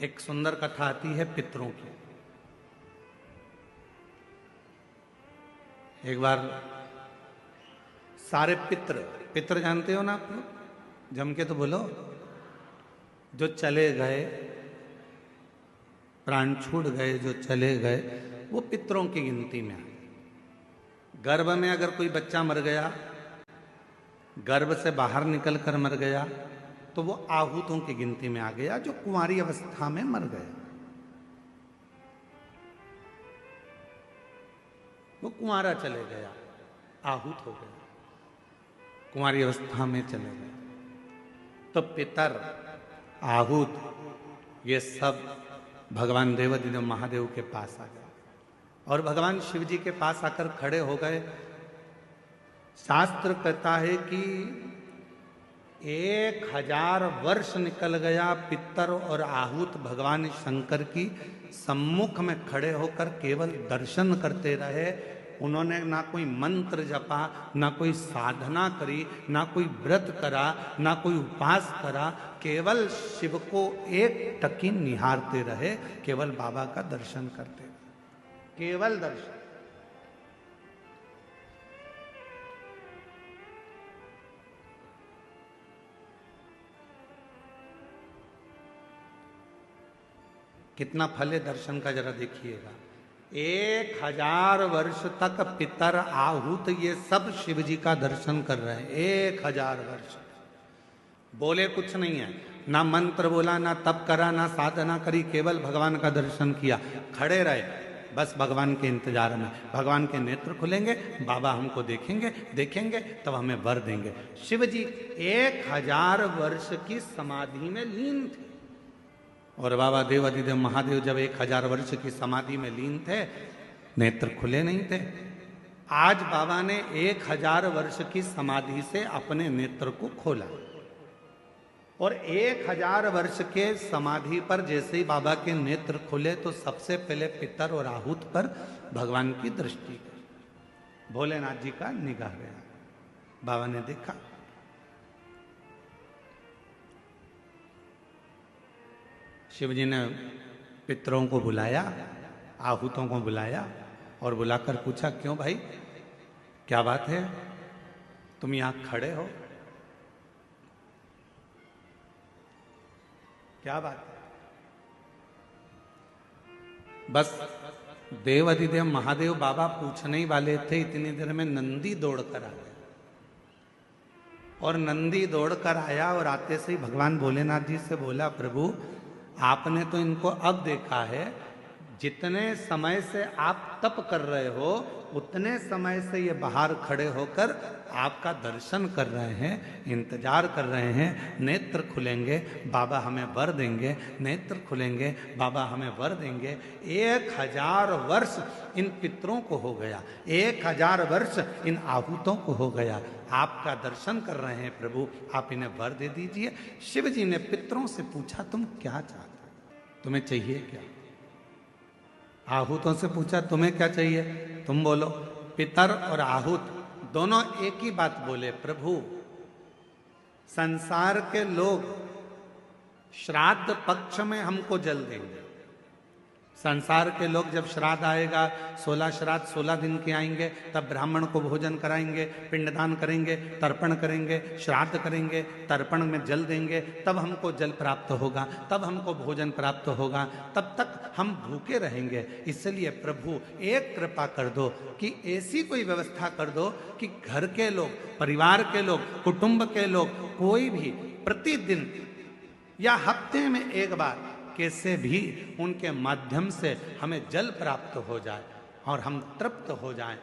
एक सुंदर कथा आती है पितरों की। एक बार सारे पितर, पितर जानते हो ना आप लोग, जम के तो बोलो, जो चले गए, प्राण छूट गए, जो चले गए, वो पितरों की गिनती में आए। गर्भ में अगर कोई बच्चा मर गया, गर्भ से बाहर निकलकर मर गया, तो वो आहूतों की गिनती में आ गया, जो कुंवारी अवस्था में मर गया। वो कुंवारा चले गया, आहूत हो गया, कुंवारी अवस्था में चले गए। तो पितर, आहूत, ये सब भगवान देवाधिदेव महादेव के पास आ गए और भगवान शिव जी के पास आकर खड़े हो गए। शास्त्र कहता है कि 1000 वर्ष निकल गया, पितर और आहूत भगवान शंकर की सम्मुख में खड़े होकर केवल दर्शन करते रहे। उन्होंने ना कोई मंत्र जपा, ना कोई साधना करी, ना कोई व्रत करा, ना कोई उपास करा, केवल शिव को एक टकी निहारते रहे, केवल बाबा का दर्शन करते रहे, केवल दर्शन। कितना फल है दर्शन का, जरा देखिएगा। 1000 वर्ष तक पितर, आहूत, ये सब शिव जी का दर्शन कर रहे हैं। 1000 वर्ष बोले कुछ नहीं है, ना मंत्र बोला, ना तप करा, ना साधना करी, केवल भगवान का दर्शन किया, खड़े रहे बस भगवान के इंतजार में। भगवान के नेत्र खुलेंगे, बाबा हमको देखेंगे, देखेंगे तब हमें वर देंगे। शिव जी 1000 वर्ष की समाधि में लीन थे और बाबा देवाधिदेव महादेव जब 1000 वर्ष की समाधि में लीन थे, नेत्र खुले नहीं थे। आज बाबा ने 1000 वर्ष की समाधि से अपने नेत्र को खोला और 1000 वर्ष के समाधि पर जैसे ही बाबा के नेत्र खुले तो सबसे पहले पितर और आहूत पर भगवान की दृष्टि गई। भोलेनाथ जी का निगाह गया, बाबा ने देखा, शिव जी ने पितरों को बुलाया, आहूतों को बुलाया और बुलाकर पूछा, क्यों भाई, क्या बात है, तुम यहां खड़े हो, क्या बात है? बस देवाधिदेव महादेव बाबा पूछने ही वाले थे, इतनी देर में नंदी दौड़कर आ गया और नंदी दौड़कर आया और आते से ही भगवान भोलेनाथ जी से बोला, प्रभु आपने तो इनको अब देखा है, जितने समय से आप तप कर रहे हो उतने समय से ये बाहर खड़े होकर आपका दर्शन कर रहे हैं, इंतजार कर रहे हैं। नेत्र खुलेंगे, बाबा हमें वर देंगे, नेत्र खुलेंगे, बाबा हमें वर देंगे। 1000 वर्ष इन पितरों को हो गया, 1000 वर्ष इन आहूतों को हो गया, आपका दर्शन कर रहे हैं प्रभु, आप इन्हें वर दे दीजिए। शिव जी ने पितरों से पूछा, तुम क्या चाहते हो, तुम्हें चाहिए क्या? आहूतों से पूछा, तुम्हें क्या चाहिए, तुम बोलो। पितर और आहूत दोनों एक ही बात बोले, प्रभु संसार के लोग श्राद्ध पक्ष में हमको जल देंगे। संसार के लोग जब श्राद्ध आएगा, 16 श्राद्ध 16 दिन के आएंगे, तब ब्राह्मण को भोजन कराएंगे, पिंडदान करेंगे, तर्पण करेंगे, श्राद्ध करेंगे, तर्पण में जल देंगे, तब हमको जल प्राप्त होगा, तब हमको भोजन प्राप्त होगा, तब तक हम भूखे रहेंगे। इसलिए प्रभु एक कृपा कर दो कि ऐसी कोई व्यवस्था कर दो कि घर के लोग, परिवार के लोग, कुटुंब के लोग, कोई भी प्रतिदिन या हफ्ते में एक बार कैसे भी उनके माध्यम से हमें जल प्राप्त हो जाए और हम तृप्त हो जाएं।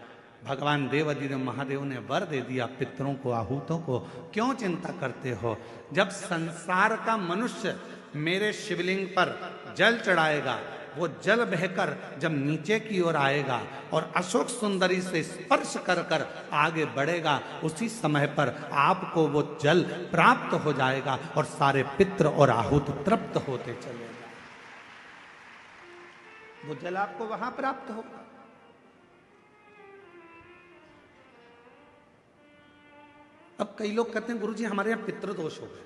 भगवान देवाधिदेव महादेव ने वर दे दिया पितरों को, आहूतों को। क्यों चिंता करते हो? जब संसार का मनुष्य मेरे शिवलिंग पर जल चढ़ाएगा, वो जल बहकर जब नीचे की ओर आएगा और अशोक सुंदरी से स्पर्श कर कर आगे बढ़ेगा, उसी समय पर आपको वो जल प्राप्त हो जाएगा और सारे पितर और आहूत तृप्त होते चले, वो जल आपको वहां प्राप्त होगा। अब कई लोग कहते हैं, गुरुजी हमारे यहां पितृदोष हो गए,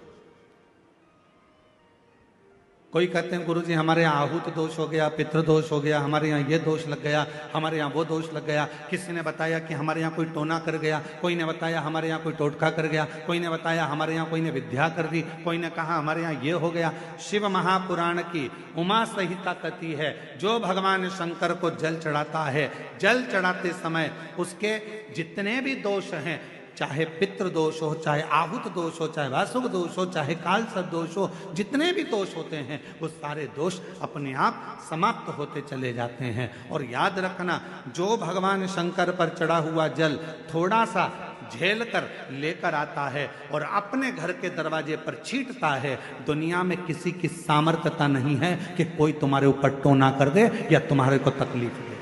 कोई कहते हैं गुरुजी हमारे यहाँ आहूत दोष हो गया, पितृ दोष हो गया, हमारे यहाँ ये दोष लग गया, हमारे यहाँ वो दोष लग गया। किसी ने बताया कि हमारे यहाँ कोई टोना कर गया, कोई ने बताया हमारे यहाँ कोई टोटका कर गया, कोई ने बताया हमारे यहाँ कोई ने विद्या कर दी, कोई ने कहा हमारे यहाँ ये हो गया। शिव महापुराण की उमा संहिता कहती है, जो भगवान शंकर को जल चढ़ाता है, जल चढ़ाते समय उसके जितने भी दोष हैं, चाहे पितृ दोष हो, चाहे आहुत दोष हो, चाहे वासुक दोष हो, चाहे कालसर्प दोष हो, जितने भी दोष होते हैं वो सारे दोष अपने आप समाप्त होते चले जाते हैं। और याद रखना, जो भगवान शंकर पर चढ़ा हुआ जल थोड़ा सा झेल कर लेकर आता है और अपने घर के दरवाजे पर छींटता है, दुनिया में किसी की सामर्थ्यता नहीं है कि कोई तुम्हारे ऊपर टोना कर दे या तुम्हारे को तकलीफ दे।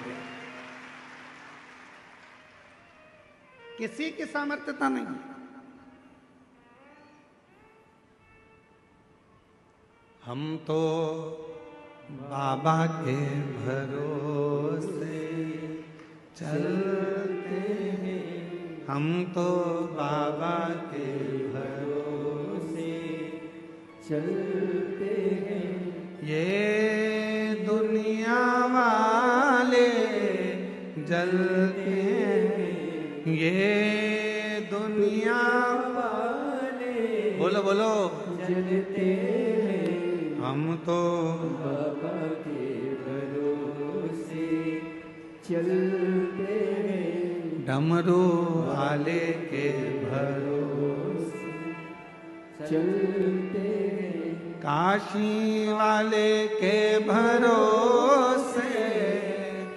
किसी की सामर्थ्यता नहीं। हम तो बाबा के भरोसे चलते हैं, हम तो बाबा के भरोसे चलते हैं। ये दुनिया वाले जलते हैं, ये दुनिया वाले बोलो बोलो जलते हैं। हम तो बाबा के भरोसे चलते हैं, डमरू वाले के भरोसे चलते हैं, काशी वाले के भरोसे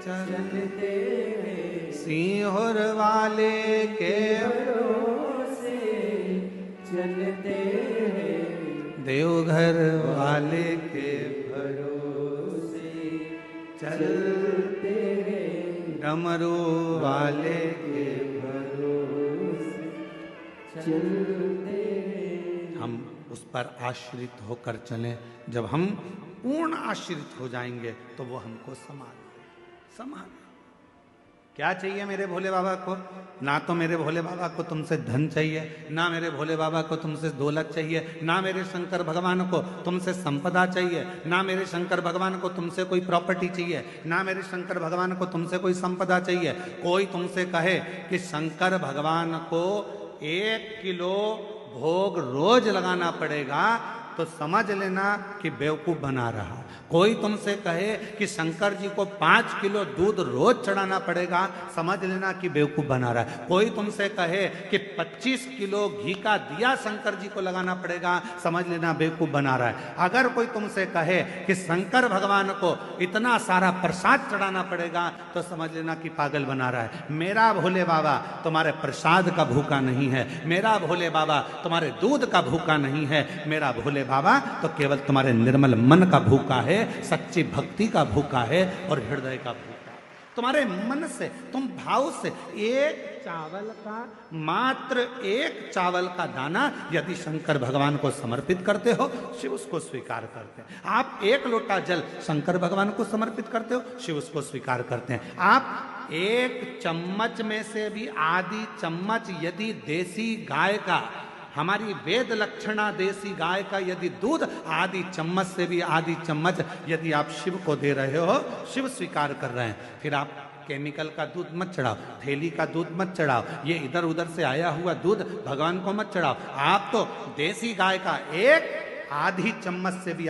चलते हैं, सीहोर वाले के भरोसे चलते हैं, देवघर वाले के भरोसे चलते हैं, डमरू वाले के भरोसे चलते हैं। हम उस पर आश्रित होकर चलें। जब हम पूर्ण आश्रित हो जाएंगे तो वो हमको संभाल। क्या चाहिए मेरे भोले बाबा को? ना तो मेरे भोले बाबा को तुमसे धन चाहिए, ना मेरे भोले बाबा को तुमसे दौलत चाहिए, ना मेरे शंकर भगवान को तुमसे संपदा चाहिए, ना मेरे शंकर भगवान को तुमसे कोई प्रॉपर्टी चाहिए, ना मेरे शंकर भगवान को तुमसे कोई संपदा चाहिए। कोई तुमसे कहे कि शंकर भगवान को 1 किलो भोग रोज लगाना पड़ेगा तो समझ लेना कि बेवकूफ बना रहा। कोई तुमसे कहे कि शंकर जी को 5 किलो दूध रोज चढ़ाना पड़ेगा, समझ लेना कि बेवकूफ बना रहा है। कोई तुमसे कहे कि 25 किलो घी का दिया शंकर जी को लगाना पड़ेगा, समझ लेना बेवकूफ बना रहा है। अगर कोई तुमसे कहे कि शंकर भगवान को इतना सारा प्रसाद चढ़ाना पड़ेगा तो समझ लेना कि पागल बना रहा है। मेरा भोले बाबा तुम्हारे प्रसाद का भूखा नहीं है, मेरा भोले बाबा तुम्हारे दूध का भूखा नहीं है, मेरा भोले बाबा तो केवल तुम्हारे निर्मल मन का भूखा है, सच्ची भक्ति का भूखा है और हृदय का भूखा। तुम्हारे मन से, तुम भाव से एक चावल का, मात्र एक चावल का दाना यदि शंकर भगवान को समर्पित करते हो, शिव उसको स्वीकार करते हैं। आप 1 लोटा जल शंकर भगवान को समर्पित करते हो, शिव उसको स्वीकार करते हैं। आप 1 चम्मच में से भी आधी चम्मच यदि देसी गाय का, हमारी वेद लक्षणा देसी गाय का यदि दूध आधी चम्मच से भी आधी चम्मच यदि आप शिव को दे रहे हो, शिव स्वीकार कर रहे हैं। फिर आप केमिकल का दूध मत चढ़ाओ, थैली का दूध मत चढ़ाओ, ये इधर उधर से आया हुआ दूध भगवान को मत चढ़ाओ। आप तो देसी गाय का 1 आधी चम्मच से भी